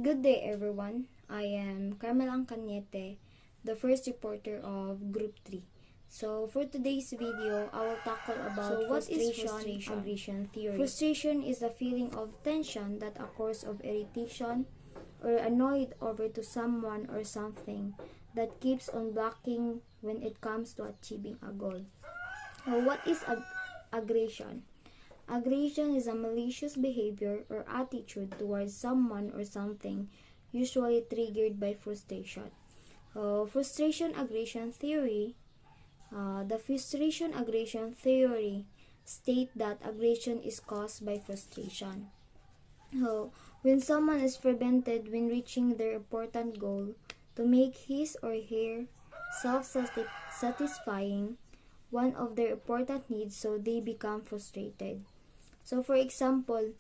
Good day, everyone. I am Carmel Cañete, the first reporter of Group 3. So, for today's video, I will tackle about frustration aggression theory. Frustration is the feeling of tension that occurs of irritation or annoyed over to someone or something that keeps on blocking when it comes to achieving a goal. So, what is aggression? Aggression is a malicious behavior or attitude towards someone or something, usually triggered by frustration. Frustration aggression theory. The frustration aggression theory state that aggression is caused by frustration. When someone is prevented when reaching their important goal to make his or her self-satisfying one of their important needs, so they become frustrated. So, for example,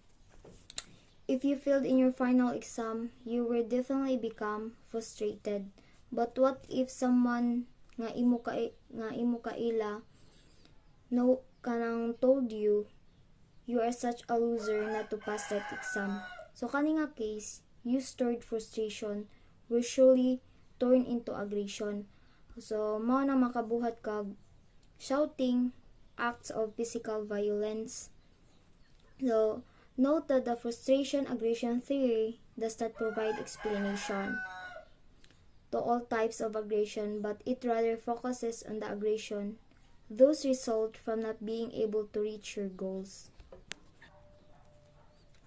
if you failed in your final exam, you will definitely become frustrated. But what if someone nga imo kaila no kanang told you are such a loser not to pass that exam? So, kani nga case, you stored frustration will surely turn into aggression. So, mao na makabuhat kag shouting, acts of physical violence. So, note that the frustration aggression theory does not provide explanation to all types of aggression, but it rather focuses on the aggression those result from not being able to reach your goals.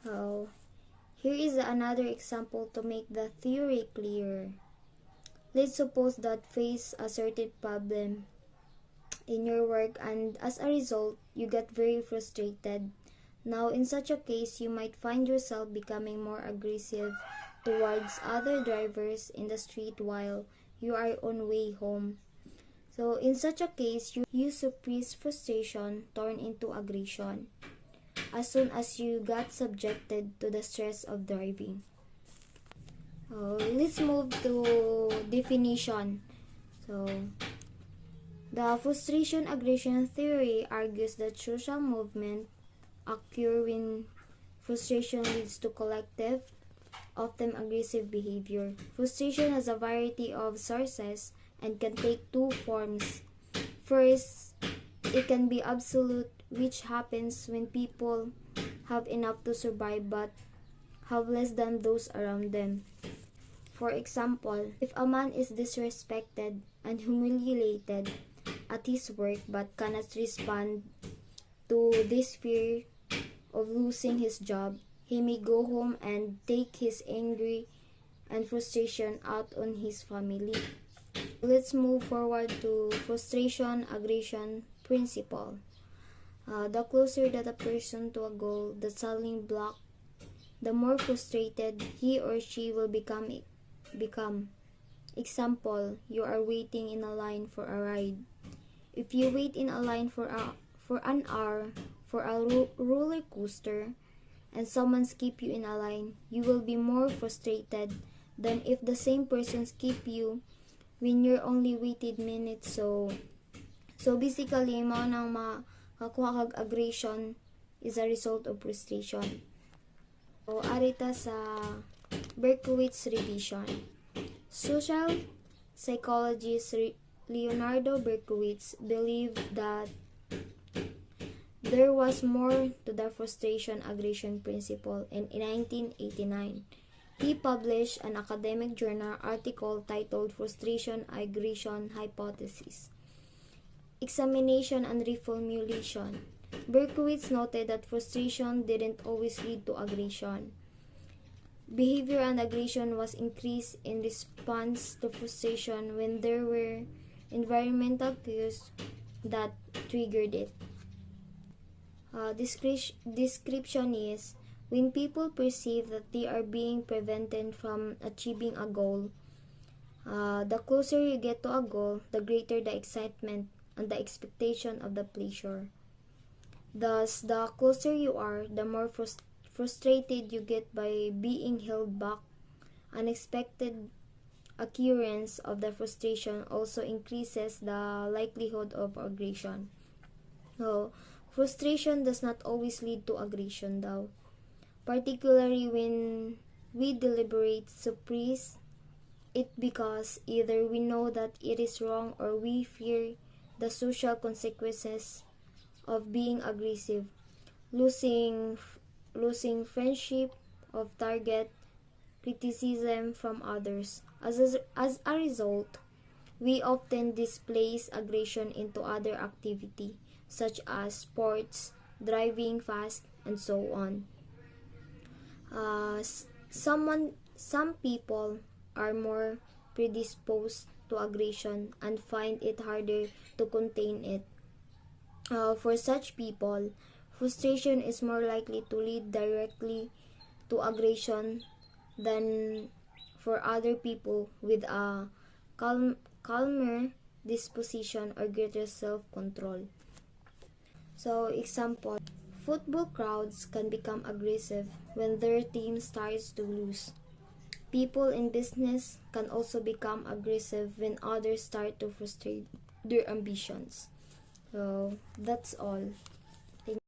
Here is another example to make the theory clearer. Let's suppose that face a certain problem in your work, and as a result, you get very frustrated. Now, in such a case, you might find yourself becoming more aggressive towards other drivers in the street while you are on way home. So, in such a case, you suppress frustration turn into aggression as soon as you got subjected to the stress of driving. Let's move to definition. So, the frustration aggression theory argues that social movement occur when frustration leads to collective, often aggressive behavior. Frustration has a variety of sources and can take two forms. First, it can be absolute, which happens when people have enough to survive but have less than those around them. For example, if a man is disrespected and humiliated at his work but cannot respond to this fear of losing his job, he may go home and take his anger and frustration out on his family. Let's move forward to frustration aggression principle. The closer that a person to a goal, the stumbling block, the more frustrated he or she will become. Example, you are waiting in a line for a ride. If you wait in a line for an hour for a roller coaster and someone skip you in a line, you will be more frustrated than if the same person skip you when you're only waited minutes. So basically, mao nang makakuha kag aggression is a result of frustration. So, arita sa Berkowitz revision. Social psychologist Leonardo Berkowitz believed that there was more to the frustration aggression principle, and in 1989, he published an academic journal article titled Frustration Aggression Hypothesis, Examination and Reformulation. Berkowitz noted that frustration didn't always lead to aggression. Behavior and aggression was increased in response to frustration when there were environmental cues that triggered it. Description is, when people perceive that they are being prevented from achieving a goal, the closer you get to a goal, the greater the excitement and the expectation of the pleasure. Thus, the closer you are, the more frustrated you get by being held back. Unexpected occurrence of the frustration also increases the likelihood of aggression. So, frustration does not always lead to aggression, though, particularly when we deliberate suppress it because either we know that it is wrong or we fear the social consequences of being aggressive, losing losing friendship, of target criticism from others. As a result, we often displace aggression into other activity such as sports, driving fast, and so on. Some people are more predisposed to aggression and find it harder to contain it. For such people, frustration is more likely to lead directly to aggression than for other people with a calmer disposition or greater self-control. So, example, football crowds can become aggressive when their team starts to lose. People in business can also become aggressive when others start to frustrate their ambitions. So, that's all. Thank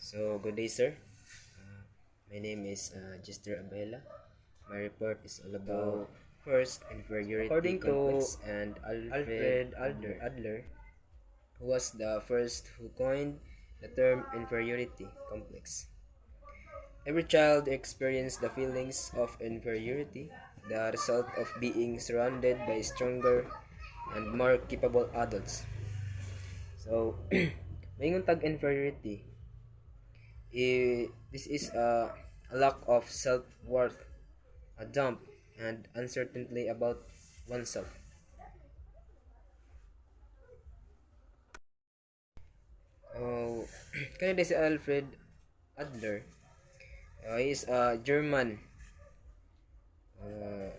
So, good day, sir. My name is Jester Abela. My report is all about first inferiority according complex to and Alfred Adler, who was the first who coined the term inferiority complex. Every child experiences the feelings of inferiority, the result of being surrounded by stronger and more capable adults. So, mayroong tag-inferiority, this is a lack of self-worth, a dump, and uncertainty about oneself. Oh, kaya si Alfred Adler. He is a German. Uh,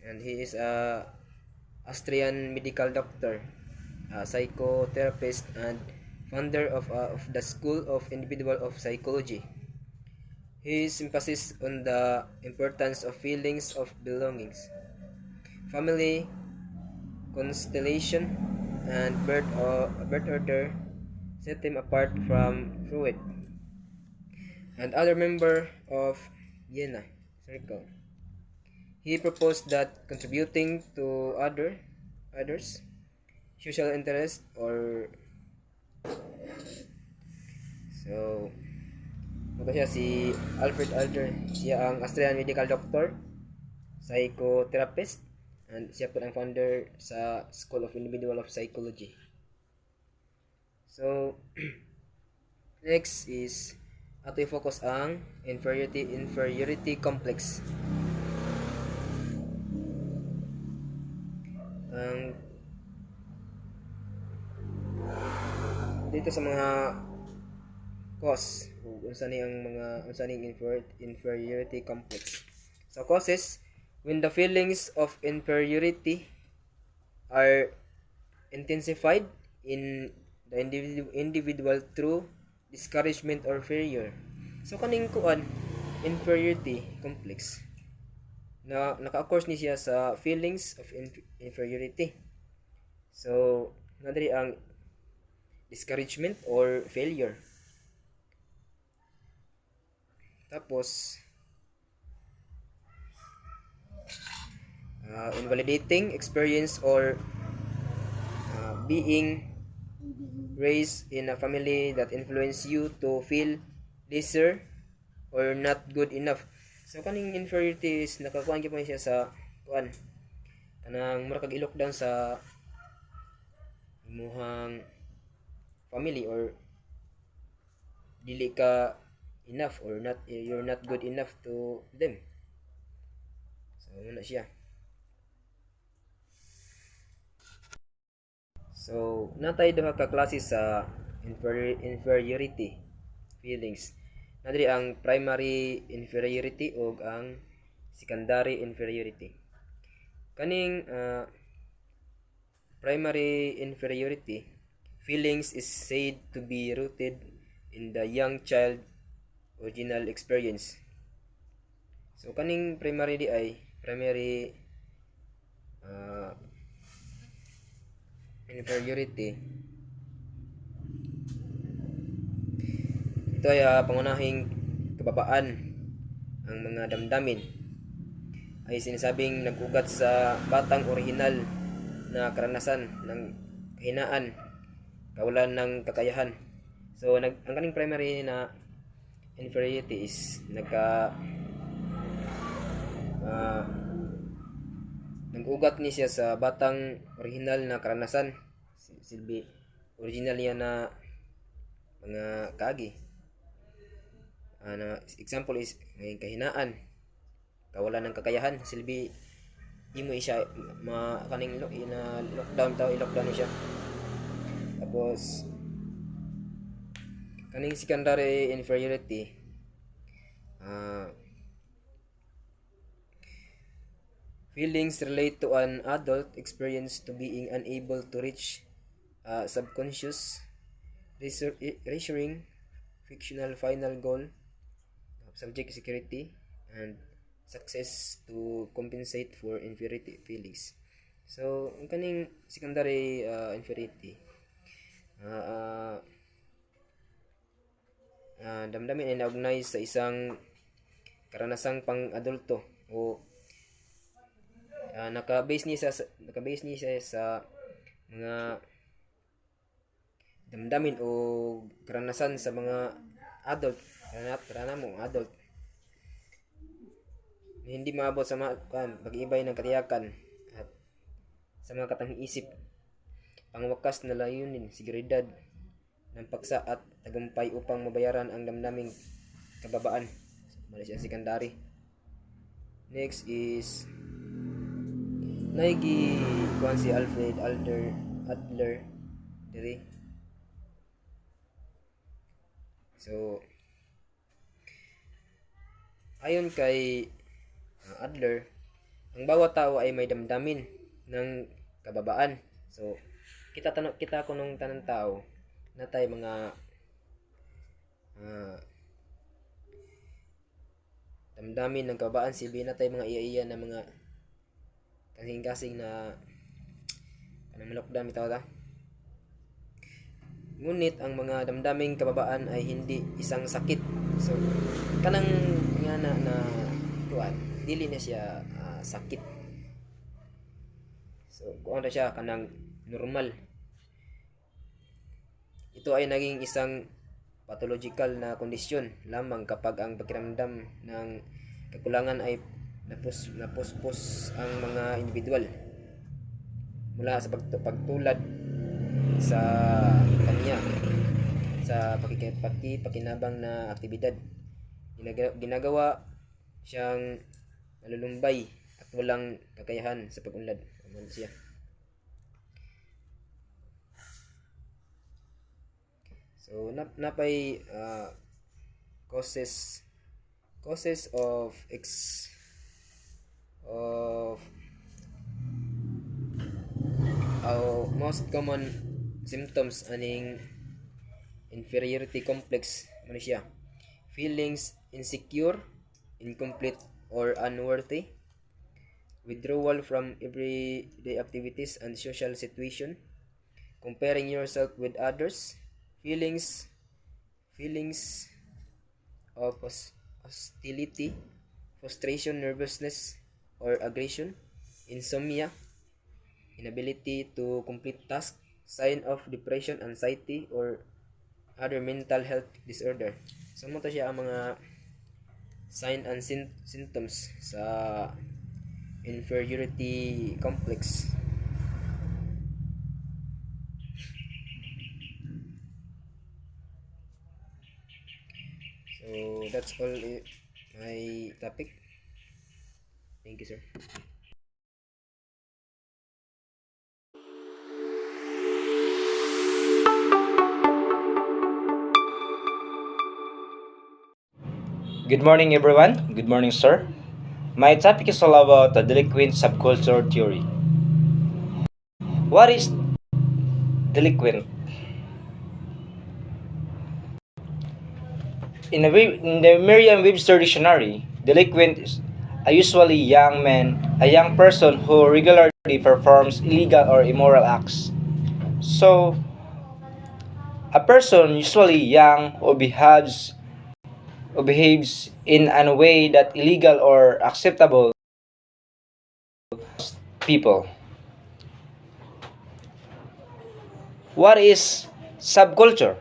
and he is a Austrian medical doctor, a psychotherapist, and founder of the School of Individual of Psychology. His emphasis on the importance of feelings of belongings, family, constellation, and birth order set him apart from Freud and other member of Jena Circle. He proposed that contributing to others social interest or so ito siya si Alfred Adler. Siya ang Australian medical doctor, psychotherapist, and siya po ang founder sa School of Individual of Psychology. So, next is ato i-focus ang inferiority complex. Ang dito sa mga cause unsa ni ang mga unsa ning inferiority complex. So causes when the feelings of inferiority are intensified in the individual through discouragement or failure. So kaning kuan inferiority complex na naka-occurs ni siya sa feelings of inferiority. So nadiri ang discouragement or failure. Tapos invalidating experience or being raised in a family that influence you to feel lesser or not good enough. So kaning inferiority is nakakuan gyud siya sa kuan kanang mura kag i-lock down sa imuhang family or dili ka enough or not you're not good enough to them. So muna siya. So natay duha ka klase sa inferiority feelings. Nadiri ang primary inferiority ug ang secondary inferiority. Kaning primary inferiority feelings is said to be rooted in the young child original experience. So kaning primary di ay primary inferiority. Ito ay pangunahing kababaan ang mga damdamin ay sinasabing nag-ugat sa batang orihinal na karanasan ng kahinaan, kawalan ng kakayahan. So ang kaning primary na inferiority is nag-ugat ni siya sa batang orihinal na karanasan. Silbi original niya na mga kaagi. Example is may kahinaan, kawalan ng kakayahan. Silbi imo siya kaning lockdown i-lockdown ni siya. Tapos kaning secondary inferiority feelings relate to an adult experience to being unable to reach subconscious reassuring fictional final goal of subject security and success to compensate for inferiority feelings. So ang kaning secondary inferiority damdamin ay naugnay sa isang karanasang pang-adulto o naka-base niya sa mga damdamin o karanasan sa mga adult, adult hindi maabot sa pag-ibay ng katiyakan at sa mga katang isip, pangwakas na layunin, seguridad ng paksa at tagumpay upang mabayaran ang damdaming kababaan. Mali siya secondary. Next is naigi kuan si Alfred Adler diri. So ayon kay Adler, ang bawat tao ay may damdamin ng kababaan. So kita kunong tanang tao natay mga damdamin ng kababaan, silbi natay mga iya-iya na mga kasing-kasing na kanang lockdown bitaw ta. Ngunit ang mga damdaming kababaan ay hindi isang sakit. So kanang nga na kuan dili na siya sakit. So kuan ra siya kanang normal. Ito ay naging isang pathological na kondisyon lamang kapag ang pakiramdam ng kakulangan ay napuspos ang mga individual mula sa pagtulad sa kanya sa pakinabang na aktibidad. Ginagawa siyang nalulumbay at walang kakayahan sa pag-unlad. Ano siya? So napay causes of most common symptoms aning inferiority complex ano siya? Feelings insecure, incomplete or unworthy, withdrawal from everyday activities and social situation, comparing yourself with others, feelings of hostility, frustration, nervousness or aggression, insomnia, inability to complete tasks, sign of depression, anxiety or other mental health disorder. So mo to siya ang mga sign and symptoms sa inferiority complex. So that's all my topic. Thank you, sir. Good morning, everyone. Good morning, sir. My topic is all about the delinquent subculture theory. What is delinquent? In the Merriam-Webster dictionary, delinquent is a usually young man, a young person who regularly performs illegal or immoral acts. So, a person usually young who behaves in a way that illegal or acceptable people. What is subculture?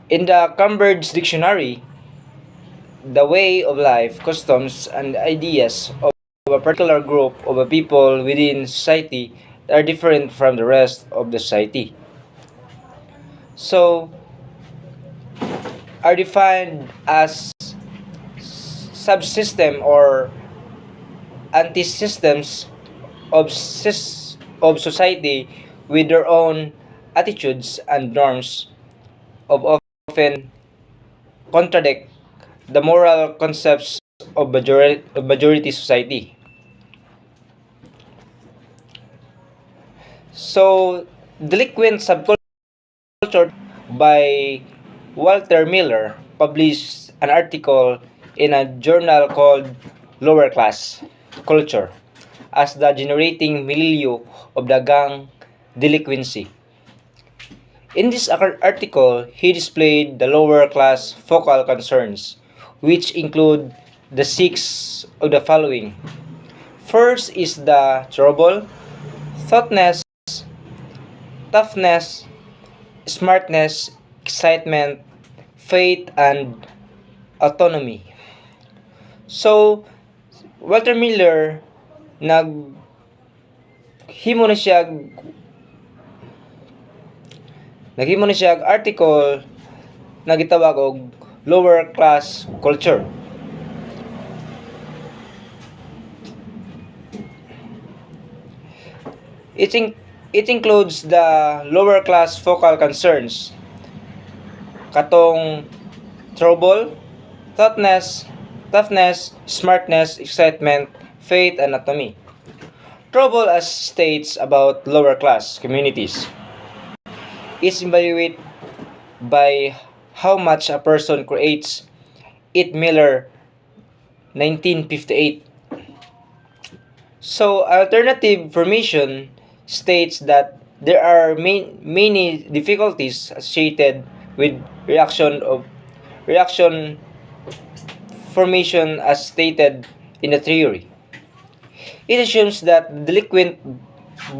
In the Cambridge Dictionary, the way of life, customs, and ideas of a particular group of a people within society that are different from the rest of the society. So, are defined as subsystem or anti-systems of society with their own attitudes and norms of often contradict the moral concepts of majority society. So, delinquent subculture by Walter Miller published an article in a journal called Lower Class Culture as the generating milieu of the gang delinquency. In this article, he displayed the lower class focal concerns, which include the six of the following. First is the trouble, thoughtness, toughness, smartness, excitement, faith, and autonomy. So, Walter Miller, naghimo na siya article na gitawag og lower class culture. It includes the lower class focal concerns katong trouble, toughness, smartness, excitement, faith, and autonomy. Trouble as states about lower class communities is evaluated by how much a person creates it. Miller 1958. So alternative formation states that there are many difficulties associated with reaction formation as stated in the theory. It assumes that the delinquent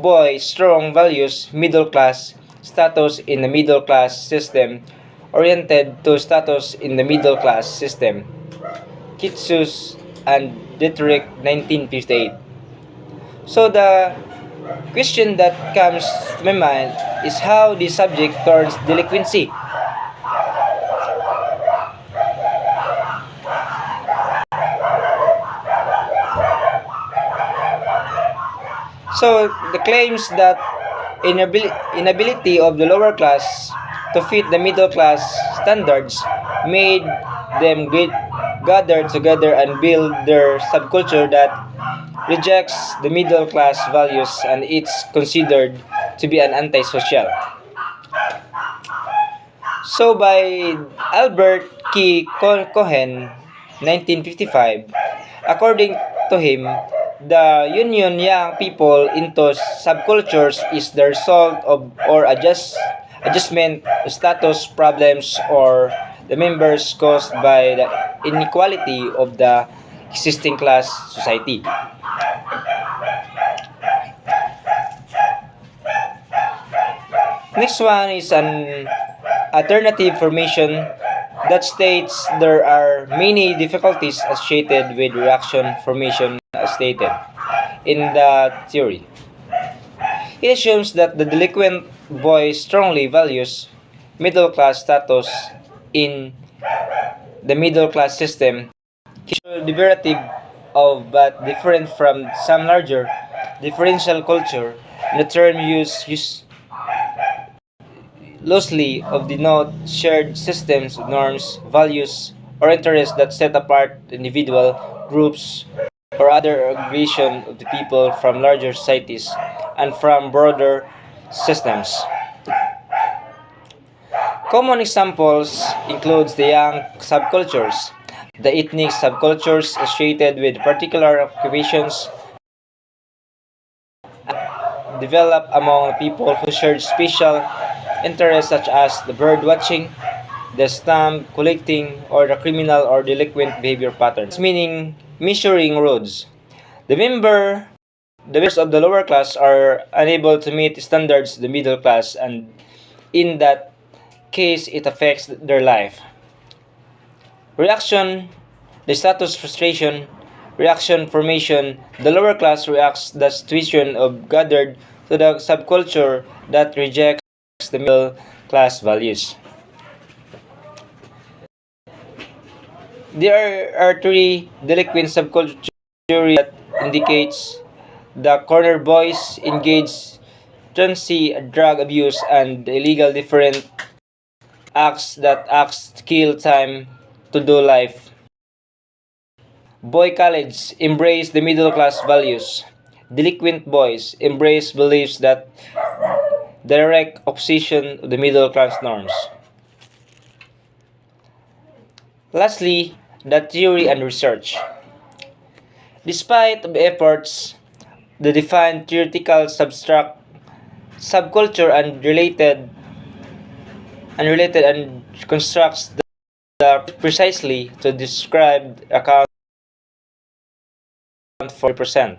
boy strong values middle class status in the middle class system oriented to status in the middle class system. Kitsus and Dietrich 1958. So the question that comes to my mind is how the subject turns delinquency. So the claims that inability of the lower class to fit the middle class standards made them gather together and build their subculture that rejects the middle class values and it's considered to be an antisocial. So by Albert Cohen, 1955, according to him, the union young people into subcultures is the result of or adjustment status problems or the members caused by the inequality of the existing class society. Next one is an alternative formation that states there are many difficulties associated with reaction formation as stated in the theory. It assumes that the delinquent boy strongly values middle class status in the middle class system. He is derivative of but different from some larger differential culture. The term used loosely of denote shared systems, norms, values, or interests that set apart individual groups or other aggregation of the people from larger societies and from broader systems. Common examples includes the young subcultures, the ethnic subcultures associated with particular occupations develop among people who share special interests such as the bird watching, the stamp collecting, or the criminal or delinquent behavior patterns, meaning measuring roads. The member the members of the lower class are unable to meet standards of the middle class, and in that case it affects their life. Reaction, the status frustration, reaction formation, the lower class reacts the situation of gathered to the subculture that rejects the middle class values. There are three delinquent subcultures that indicates the corner boys engage truancy, drug abuse, and illegal different acts to kill time to do life. Boy college embrace the middle class values. Delinquent boys embrace beliefs that direct opposition to the middle class norms. Lastly, the theory and research. Despite the efforts, the defined theoretical subculture and constructs the precisely to describe account for 40%.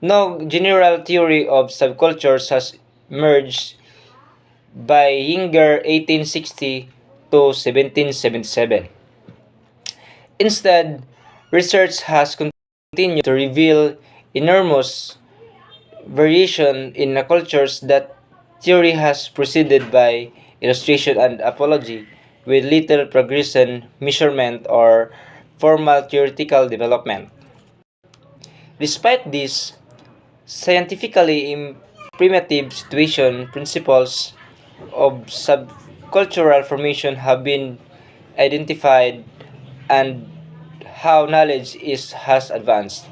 No general theory of subcultures has emerged by Yinger 1860 to 1777. Instead, research has continued to reveal enormous variation in the cultures that theory has proceeded by illustration and apology with little progression, measurement, or formal theoretical development. Despite this, scientifically primitive situation principles of subcultural formation have been identified and how knowledge has advanced.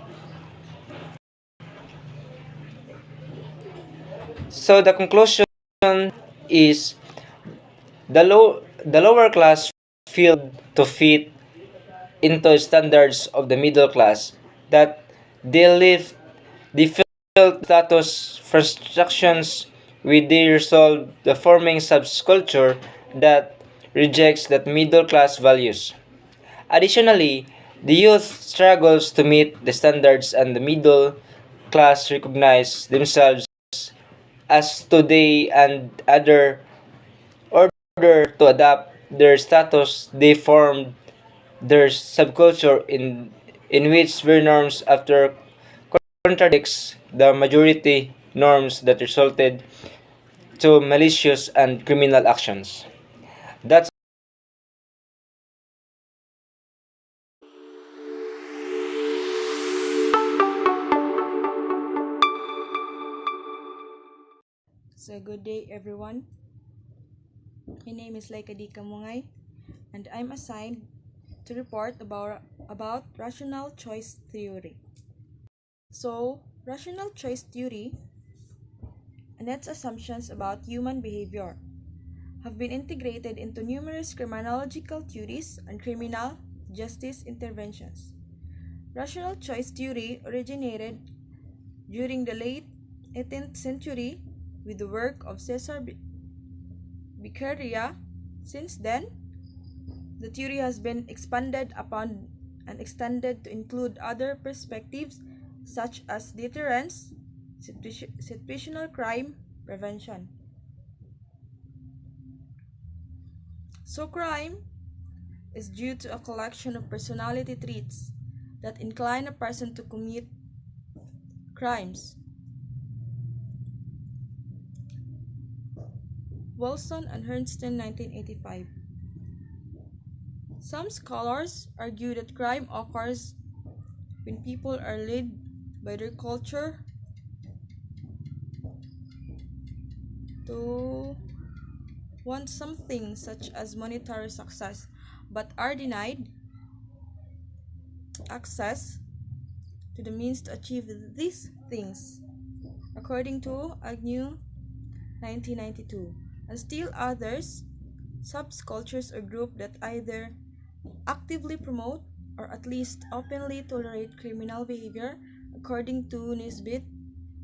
So the conclusion is the lower class failed to fit into standards of the middle class that they felt status frustrations with they resolve the forming subculture that rejects that middle class values. Additionally, the youth struggles to meet the standards and the middle class recognize themselves as today and other order to adapt their status they formed their subculture in which their norms after contradicts the majority norms that resulted to malicious and criminal actions. That's So good day everyone. My name is Laikadika Mungay and I'm assigned to report about rational choice theory. So, rational choice theory and its assumptions about human behavior have been integrated into numerous criminological theories and criminal justice interventions. Rational choice theory originated during the late 18th century with the work of Cesar Beccaria. Since then, the theory has been expanded upon and extended to include other perspectives such as deterrence, situational crime prevention. So crime is due to a collection of personality traits that incline a person to commit crimes. Wilson and Hernston, 1985. Some scholars argue that crime occurs when people are led by their culture to want something such as monetary success but are denied access to the means to achieve these things, according to Agnew 1992. And still others subcultures or groups that either actively promote or at least openly tolerate criminal behavior, according to Nisbet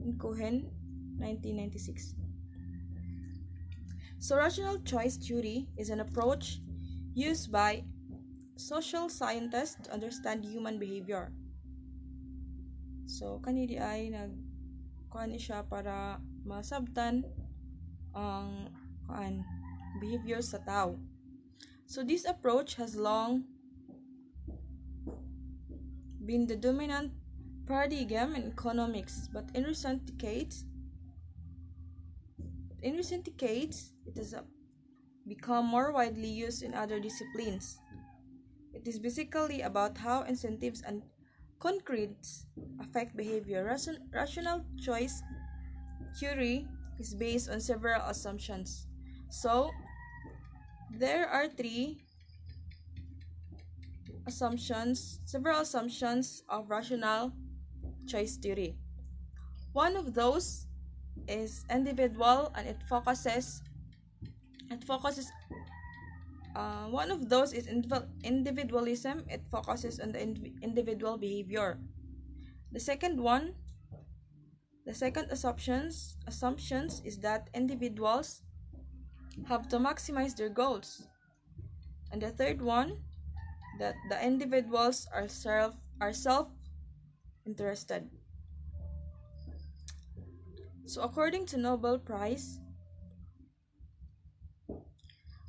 and Cohen, 1996. So, rational choice theory is an approach used by social scientists to understand human behavior. So, kanidi ay kuan siya para masabtan ang behavior sa tao. So, this approach has long been the dominant paradigm in economics, but in recent decades, it has become more widely used in other disciplines. It is basically about how incentives and concretes affect behavior. Rational choice theory is based on several assumptions. So, there are several assumptions of rational choice theory. One of those is individual, and one of those is individualism. It focuses on the individual behavior. The second assumptions is that individuals have to maximize their goals. And the third one, that the individuals are self-interested. So according to Nobel Prize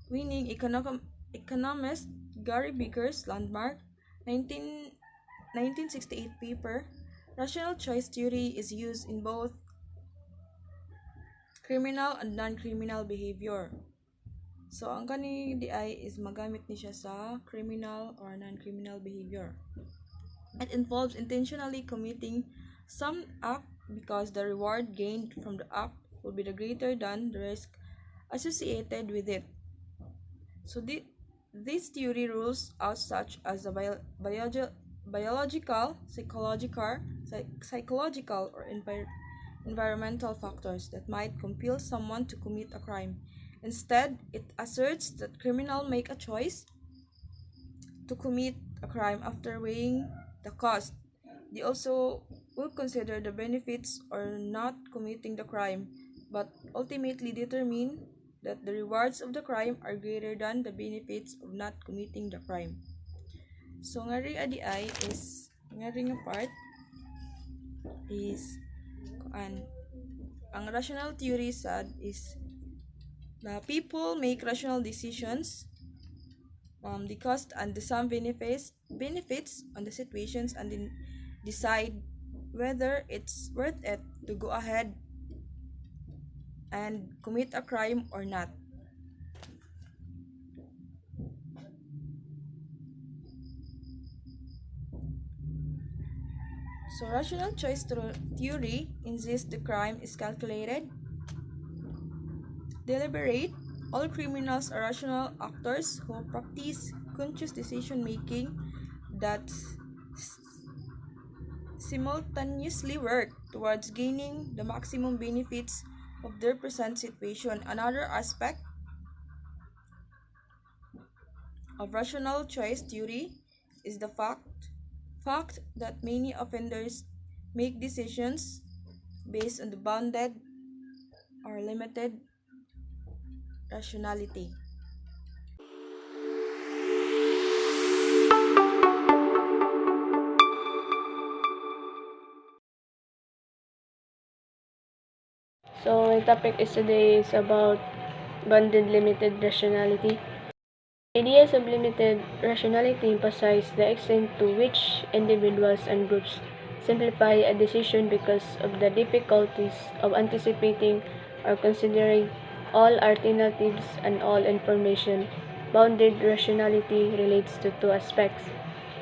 winning economist Gary Beaker's landmark 1968 paper, rational choice theory is used in both criminal and non-criminal behavior. So, ang kani DI is magamit ni siya sa criminal or non-criminal behavior. It involves intentionally committing some act because the reward gained from the act will be the greater than the risk associated with it. So, this theory rules out such as the biological, psychological, or environmental factors that might compel someone to commit a crime. Instead, it asserts that criminals make a choice to commit a crime after weighing the cost. They also will consider the benefits or not committing the crime, but ultimately determine that the rewards of the crime are greater than the benefits of not committing the crime. So, nga rin adi is, nga rin nga part is, ang rational theory sad is, the people make rational decisions, the cost and the sum benefits on the situations, and then decide whether it's worth it to go ahead and commit a crime or not. So, rational choice theory insists the crime is calculated, deliberate. All criminals are rational actors who practice conscious decision making that simultaneously work towards gaining the maximum benefits of their present situation. Another aspect of rational choice theory is the fact that many offenders make decisions based on the bounded or limited rationality. So my topic is today is about bounded limited rationality. Ideas of limited rationality emphasize the extent to which individuals and groups simplify a decision because of the difficulties of anticipating or considering all alternatives and all information. Bounded rationality relates to two aspects.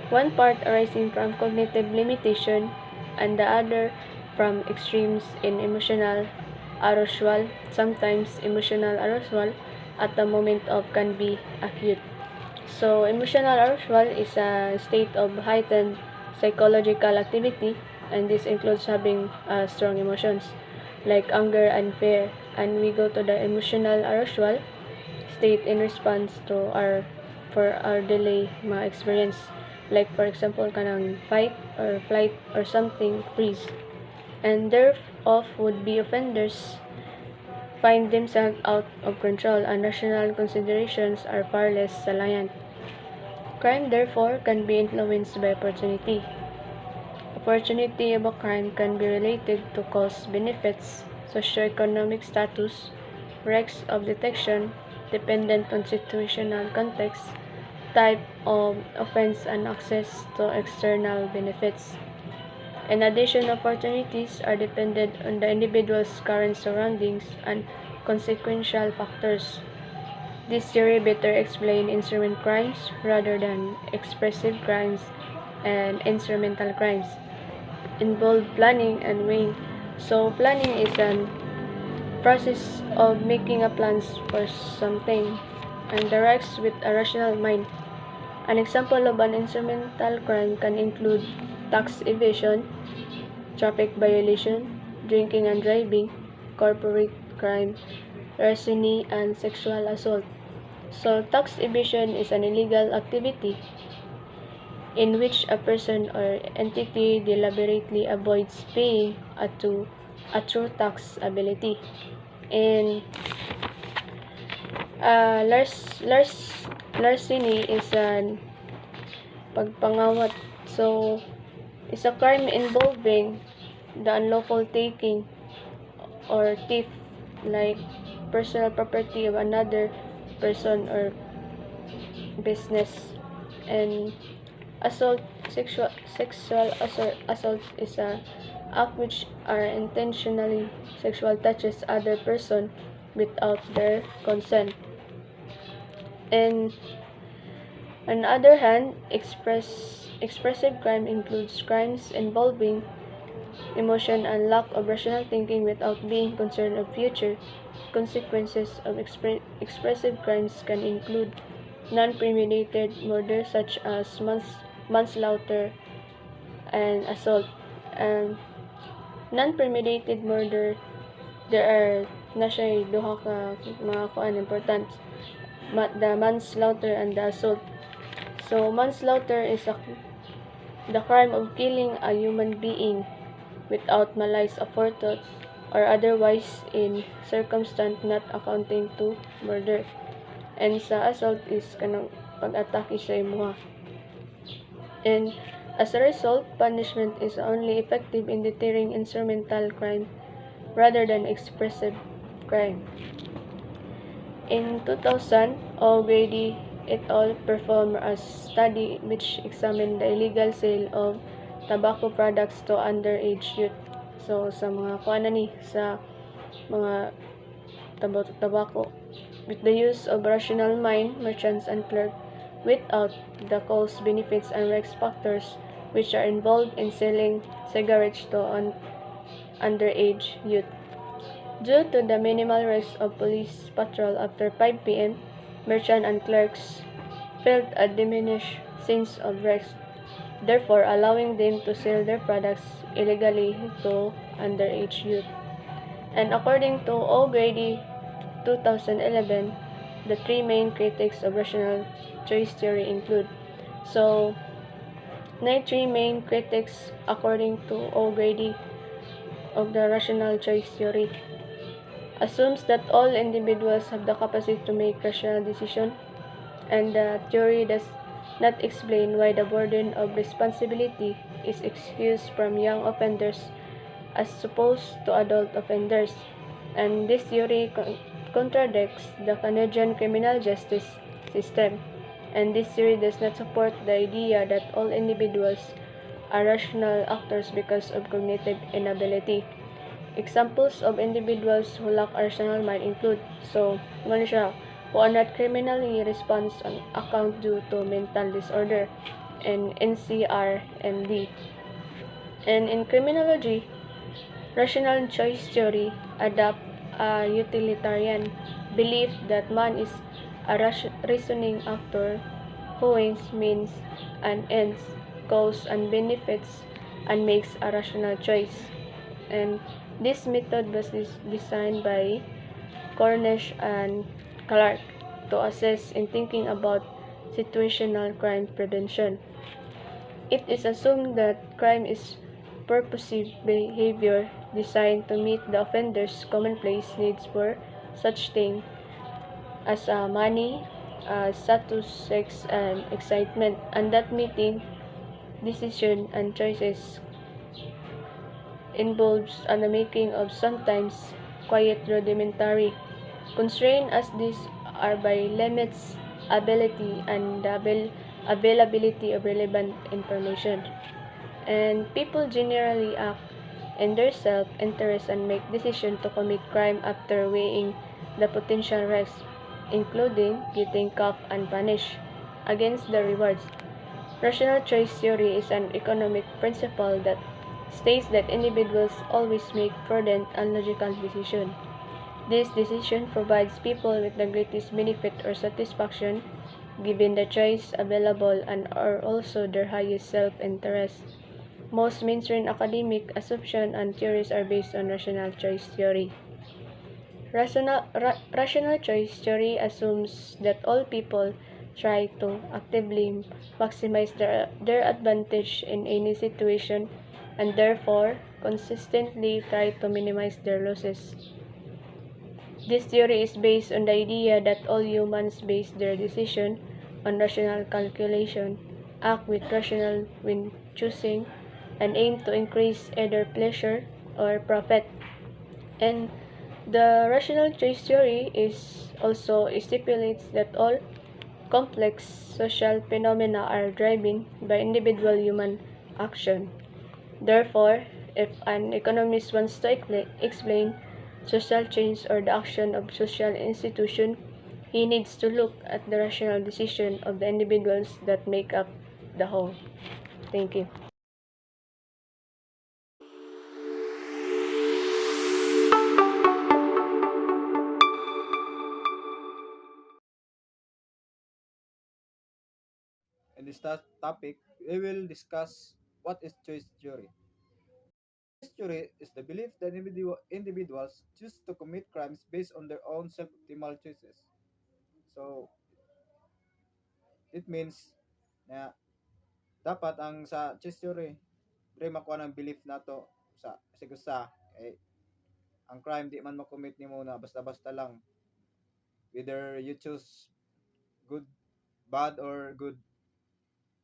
One part arising from cognitive limitation and the other from extremes in emotional arousal. Sometimes emotional arousal at the moment of can be acute. So, emotional arousal is a state of heightened psychological activity, and this includes having strong emotions like anger and fear. And we go to the emotional arousal. state in response to our delay mga experience. Like for example, kanang fight or flight or something freeze. And thereof would be offenders find themselves out of control and rational considerations are far less salient. Crime therefore can be influenced by opportunity. Opportunity of a crime can be related to cost benefits, socioeconomic status, risks of detection, dependent on situational context, type of offense and access to external benefits. In addition, opportunities are dependent on the individual's current surroundings and consequential factors. This theory better explains instrument crimes rather than expressive crimes and instrumental crimes. Involve planning and weighing. So planning is an process of making a plans for something and directs with a rational mind. An example of an instrumental crime can include tax evasion, traffic violation, drinking and driving, corporate crime, larceny, and sexual assault. So, tax evasion is an illegal activity in which a person or entity deliberately avoids paying a true tax ability. And larceny is an pagpangawat. So, is a crime involving the unlawful taking or thief, like personal property of another person or business. And assault, sexual assault is a act which are intentionally sexual touches other person without their consent. And on the other hand, expressive crime includes crimes involving emotion and lack of rational thinking without being concerned of future consequences of expressive crimes can include non-premeditated murder such as manslaughter and assault. And non-premeditated murder, there are na siya duha ka mga kuan important, the manslaughter and the assault. So manslaughter is the crime of killing a human being without malice aforethought or otherwise in circumstance not accounting to murder. And sa assault is kanang pag-atake sa imuha. And as a result, punishment is only effective in deterring instrumental crime rather than expressive crime. In 2000, O'Grady et al. Performed a study which examined the illegal sale of tobacco products to underage youth. So, sa mga kuana ni, sa mga tobacco. With the use of rational mind, merchants and clerks, without the cost, benefits, and risks factors which are involved in selling cigarettes to underage youth. Due to the minimal risk of police patrol after 5 p.m., merchants and clerks felt a diminished sense of risk, therefore allowing them to sell their products illegally to underage youth. And according to O'Grady 2011, the three main critics of rational choice theory include. So, three main critics according to O'Grady of the rational choice theory. Assumes that all individuals have the capacity to make rational decisions, and the theory does not explain why the burden of responsibility is excused from young offenders as opposed to adult offenders. And this theory contradicts the Canadian criminal justice system. And this theory does not support the idea that all individuals are rational actors because of cognitive inability. Examples of individuals who lack a rational mind include, so, ano siya, who are not criminally response on account due to mental disorder, and NCR-MD. And in criminology, rational choice theory adopt a utilitarian belief that man is a reasoning actor who weighs means and ends, cause and benefits, and makes a rational choice. And this method was designed by Cornish and Clark. to assess in thinking about situational crime prevention. It is assumed that crime is purposive behavior designed to meet the offender's commonplace needs for such things as money, status, sex, and excitement, and that meeting decision and choices involves the making of sometimes quiet rudimentary constraints as these are by limits, ability, and the availability of relevant information. And people generally act in their self-interest and make decisions to commit crime after weighing the potential risks, including getting caught and punished, against the rewards. Rational choice theory is an economic principle that states that individuals always make prudent and logical decisions. This decision provides people with the greatest benefit or satisfaction given the choice available and are also their highest self-interest. Most mainstream academic assumptions and theories are based on rational choice theory. Rational choice theory assumes that all people try to actively maximize their advantage in any situation and therefore consistently try to minimize their losses. This theory is based on the idea that all humans base their decision on rational calculation, act with rational when choosing, and aim to increase either pleasure or profit. And the rational choice theory is also stipulates that all complex social phenomena are driven by individual human action. Therefore, if an economist wants to explain social change or the action of social institution, he needs to look at the rational decision of the individuals that make up the whole. Thank you. In this topic, we will discuss what is choice theory. Choice theory is the belief that individuals choose to commit crimes based on their own self-optimal choices. So, it means na dapat ang sa choice theory, dire makuha ng belief nato sa sigusa kay ang crime di man makommit nimo na basta-basta lang, whether you choose good, bad or good,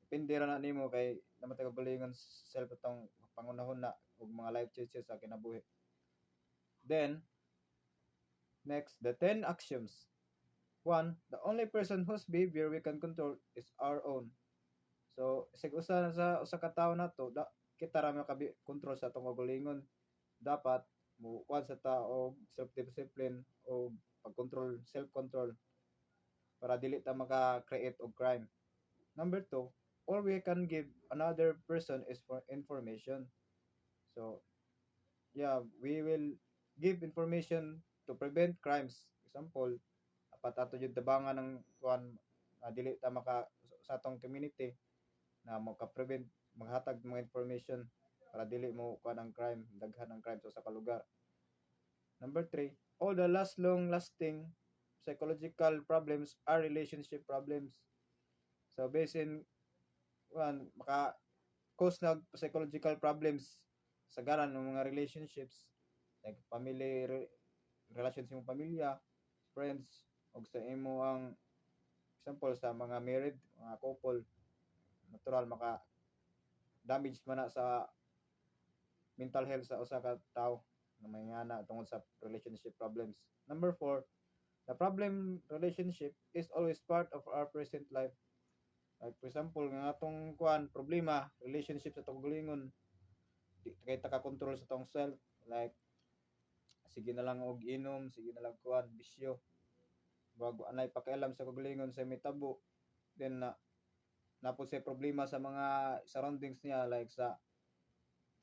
depende ra na nimo kay namatay ka bulingon self itong pangunahon na ug mga life choices sa kinabuhi. Then, next, the 10 axioms. 1. The only person whose behavior we can control is our own. So, sig usa na sa usa ka tawo nato, kita ra control sa atong kaugalingon. Dapat mo kuan sa tao self-discipline o pag-control, self-control para dili ta maka-create og crime. Number 2, all we can give another person is for information. So, yeah, we will give information to prevent crimes. Example, apat ato jud tabangan ng kuan dili ta maka sa atong community na maka-prevent maghatag mga information para dili mo kuan ang crime, daghan ang crime sa kalugar. Number 3, all the long lasting psychological problems are relationship problems. So based in kuan maka cause na psychological problems sa garan ng mga relationships like family relations sa imong pamilya, friends, og sa imo ang example sa mga married, mga couple, natural maka damage man na sa mental health sa usa ka tawo na may ngana tungod sa relationship problems. Number 4, the problem relationship is always part of our present life. Like for example, nga atong kuan problema, relationship sa tugulingon, di kay ta control sa tong self, like sige na lang og inom, sige na lang kuan bisyo. Bago anay pakialam sa kagalingon sa mitabo, then napod say problema sa mga surroundings niya like sa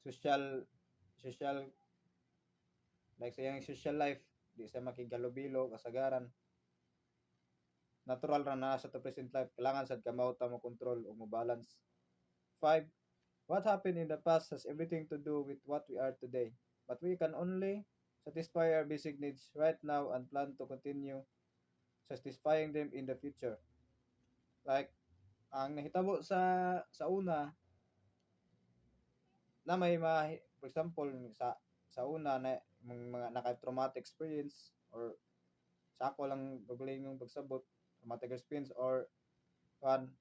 social like sa iyang social life, di sa makigalubilo kasagaran, natural ra na sa to present life kailangan sad ka mao ta mo control o mo balance. 5, what happened in the past has everything to do with what we are today, but we can only satisfy our basic needs right now and plan to continue satisfying them in the future. Like ang nahitabo sa una na may for example sa una na mga naka-traumatic experience or sa ako lang guguling yung pagsabot traumatic experience or kan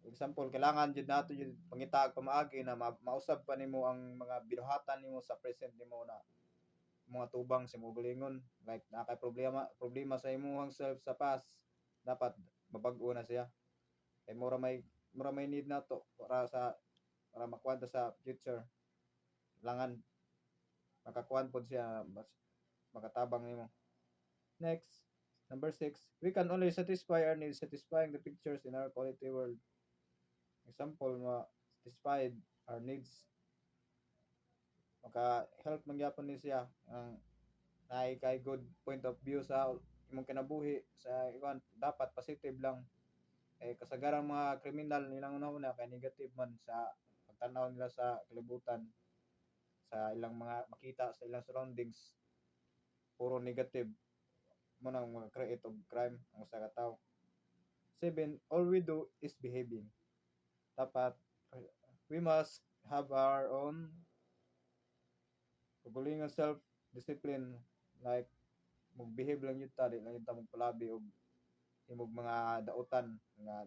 for example kailangan jud nato jud pangitaag pamaagi na mausab pa nimo ang mga binuhatan nimo sa present nimo na mga tubang sa imong gulingon like nakay problema sa imong self sa past dapat mabag-o na siya kay mura may need nato para makuha sa future kailangan makakuan pod siya mas makatabang nimo. Next, number 6, we can only satisfy our needs satisfying the pictures in our quality world. Example, satisfied our needs maka-help mangyapon ni siya ang kay good point of view sa imong kinabuhi sa iwan dapat positive lang kasagaran mga kriminal nilang una kay negative man sa pagtanaw nila sa kalibutan sa ilang mga makita sa ilang surroundings puro negative mo nang mga create of crime ang usa ka tawo. 7, all we do is behaving. Dapat we must have our own kagulingan self discipline like mag-behave lang yun ta di lang yun ta magpalabi og imong mga dautan nga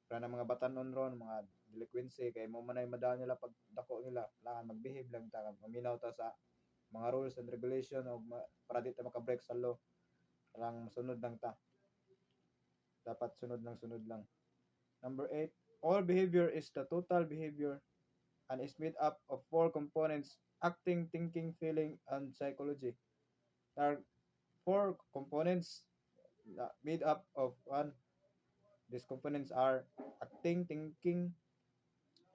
para mga batanon ron mga delinquency kay mo manay madaan nila pag dako nila kailangan mag-behave lang ta maminaw ta sa mga rules and regulation o para di ta maka-break sa law kailangan sunod lang ta dapat sunod lang. Number 8, all behavior is the total behavior and is made up of 4 components: acting, thinking, feeling, and psychology. There are 4 components made up of one. These components are acting, thinking,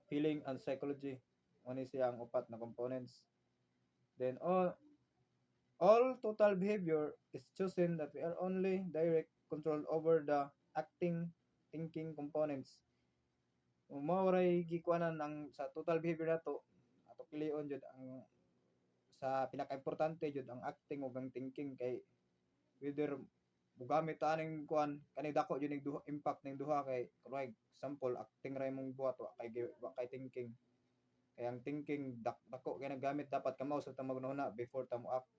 feeling, and psychology. Ano siya ang upat na components. Then all total behavior is chosen that we are only direct control over the acting, thinking components. Mauray gikuanan ang sa total behavior nato ato pilion jud ang sa pinaka-importante jud ang acting ug ang thinking kay whether mugamit ta ning kuan kani dako jud ning duha impact ning duha kay kunway example acting ra imong buhat wa kay thinking kay ang thinking dako kay nagamit dapat kamaw sa ta magunahuna before ta mo act.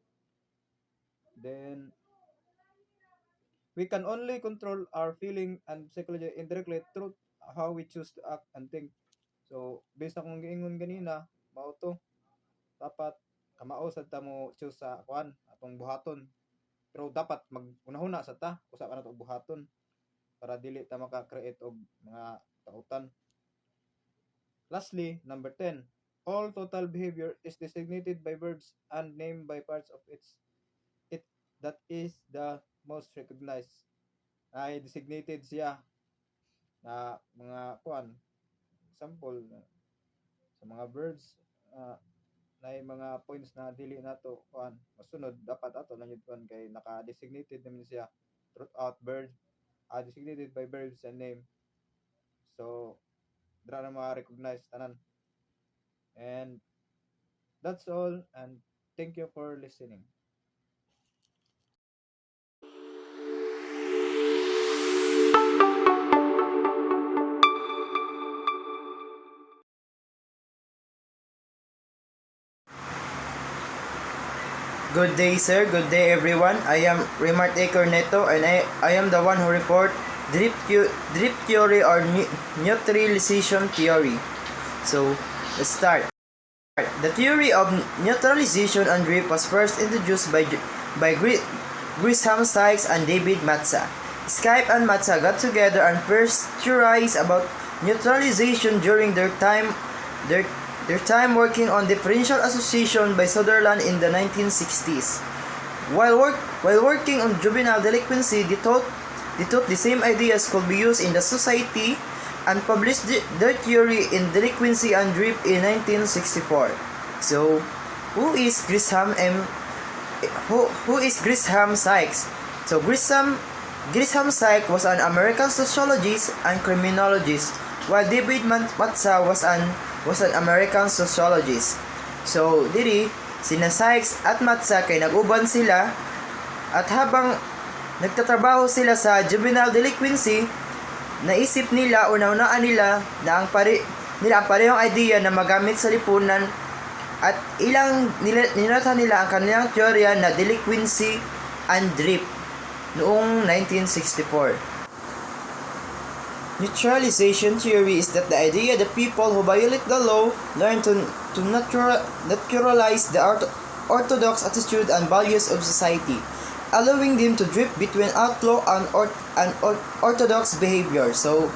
Then we can only control our feeling and psychology indirectly through how we choose to act and think. So, based akong giingon ganina, mao to. Dapat kamao sad ta mo choose sa kuan atong buhaton. Pero dapat magunahuna sa ta usa ka nato buhaton para dili ta maka-create og mga tautan. Lastly, number 10, all total behavior is designated by verbs and named by parts of it that is the most recognized. Ay designated siya na mga kuan example sa mga verbs na mga points na dili nato kuan masunod dapat ato na yun kuan kay naka-designated naman siya throughout verbs designated by verbs and name. So dra na ma-recognize tanan. And that's all and thank you for listening. Good day, sir. Good day, everyone. I am Remarte Corneto, and I am the one who report drift theory or neutralization theory. So, let's start. The theory of neutralization and drift was first introduced by Bscrim, Sykes, and David Matza. Skype and Matza got together and first theorized about neutralization during their time working on differential association by Sutherland in the 1960s. While working on juvenile delinquency, they thought the same ideas could be used in the society and published their theory in Delinquency and Drift in 1964. So, who is Bscrim Sykes? So, Bscrim Sykes was an American sociologist and criminologist, while David Matza was an American sociologist. So, diri sina Sykes at Matza kay nag-uban sila at nagtatrabaho sila sa juvenile delinquency, naisip nila, una-unaan nila na ang parehong idea na magamit sa lipunan at nilathan nila ang kanilang teorya na delinquency and drift noong 1964. Neutralization theory is that the idea that people who violate the law learn to naturalize the orthodox attitude and values of society, allowing them to drift between outlaw and orthodox behavior. So,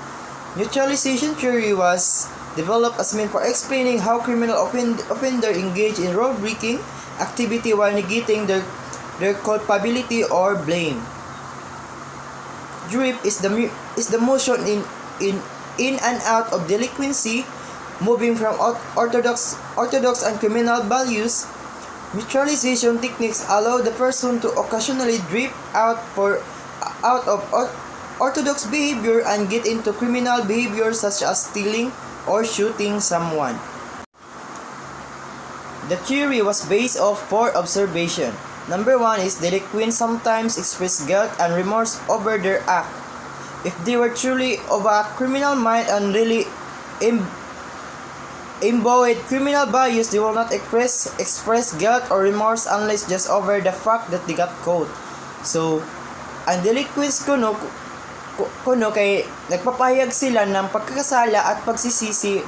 neutralization theory was developed as means for explaining how criminal offender engage in rule-breaking activity while negating their culpability or blame. Drift is the motion in and out of delinquency, moving from orthodox and criminal values. Neutralization techniques allow the person to occasionally drift out of orthodox behavior and get into criminal behavior such as stealing or shooting someone. The theory was based off 4 observations. Number 1 is delinquents sometimes express guilt and remorse over their act. If they were truly of a criminal mind and really embodied criminal values, they will not express guilt or remorse unless just over the fact that they got caught. So, ang delinquents kuno kay nagpapahayag sila ng pagkakasala at pagsisisi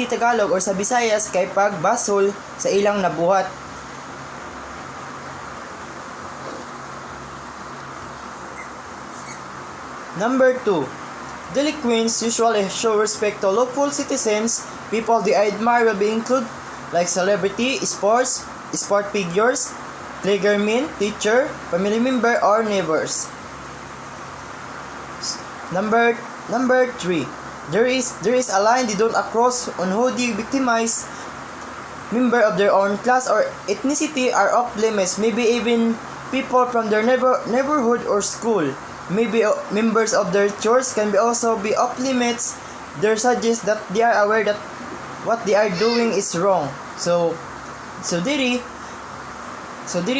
Tagalog or sa Visayas kay pagbasol sa ilang nabuhat. Number 2, delinquents usually show respect to lawful citizens. People they admire will be included like celebrity, sport figures, clergymen, teacher, family member, or neighbors. Number 3, there is a line they don't cross on who they victimize. Member of their own class or ethnicity are off limits. Maybe even people from their neighborhood or school. Maybe members of their church can also be off limits. They suggest that they are aware that what they are doing is wrong. So diri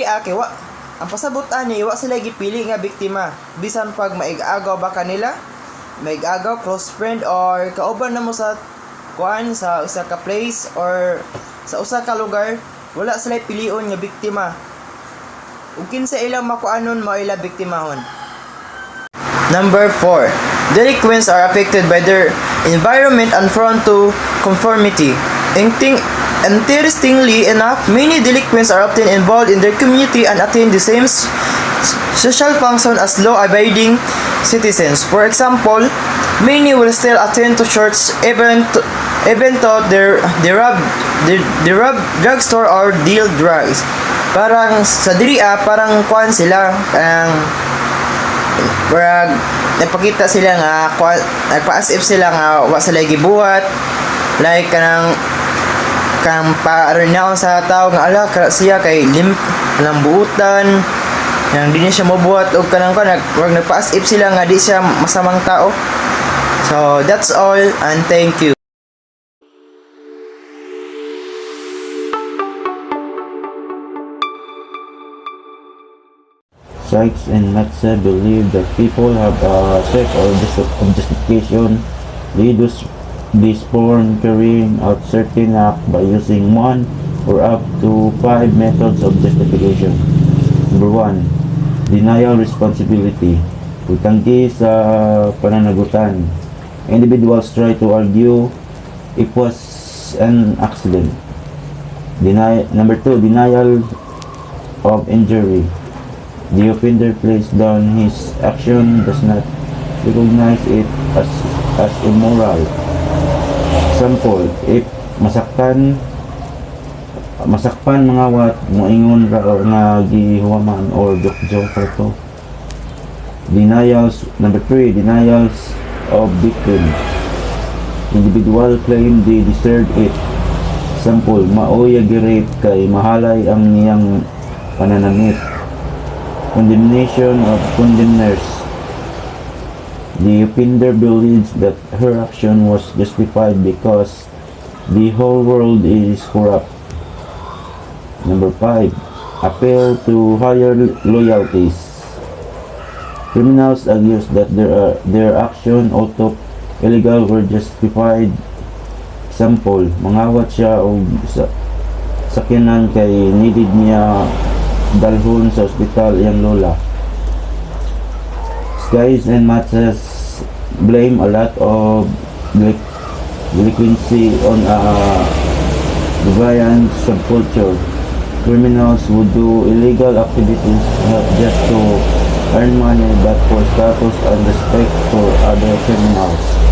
ang pasabot ani wa sila gipili nga biktima bisan pag maig-agaw ba kanila, maig-agaw close friend or kauban na mo sa sa usa ka place or sa usa ka lugar, wala sila pilion nga biktima. Ug kinsa ilang makuanon mao ila biktimahon. Number 4, delinquents are affected by their environment and prone to conformity. Interestingly enough, many delinquents are often involved in their community and attain the same social function as law-abiding citizens. For example, many will still attend to church even though they rob drugstore or deal drugs. Parang sa parang kuan sila parang napakita sila nga nagpa-as-if sila nga wa sila gibuhat, like kanang pa-renown sa tao nga ala siya kay lambuutan nang di niya siya mabuhat og kanang nagpa-as-if sila nga di siya masamang tao. So that's all and thank you. Sykes and Metze believe that people have a set of justification. They do Bscrim carrying out certain acts by using 1 or up to 5 methods of justification. Number 1, denial responsibility. Pagtanggi sa pananagutan. Individuals try to argue it was an accident. Number 2, denial of injury. The offender placed down his action, does not recognize it as immoral. Example, if masakpan mga wat, moingon ra nga gihuwaman or joke to. Number 3, denials of victim. Individual claim they deserved it. Example, maoya gi-rape kay mahalay ang niyang pananamit. Condemnation of condemners. The offender believes that her action was justified because the whole world is corrupt. Number 5, appeal to higher loyalties. Criminals argues that their action although illegal were justified. Example, mangawat siya og sakyanan kay needed niya dalhon sa ospital iyang lola. Skies and Matches blame a lot of delinquency on a Vivian subculture. Criminals who do illegal activities not just to earn money but for status and respect for other criminals.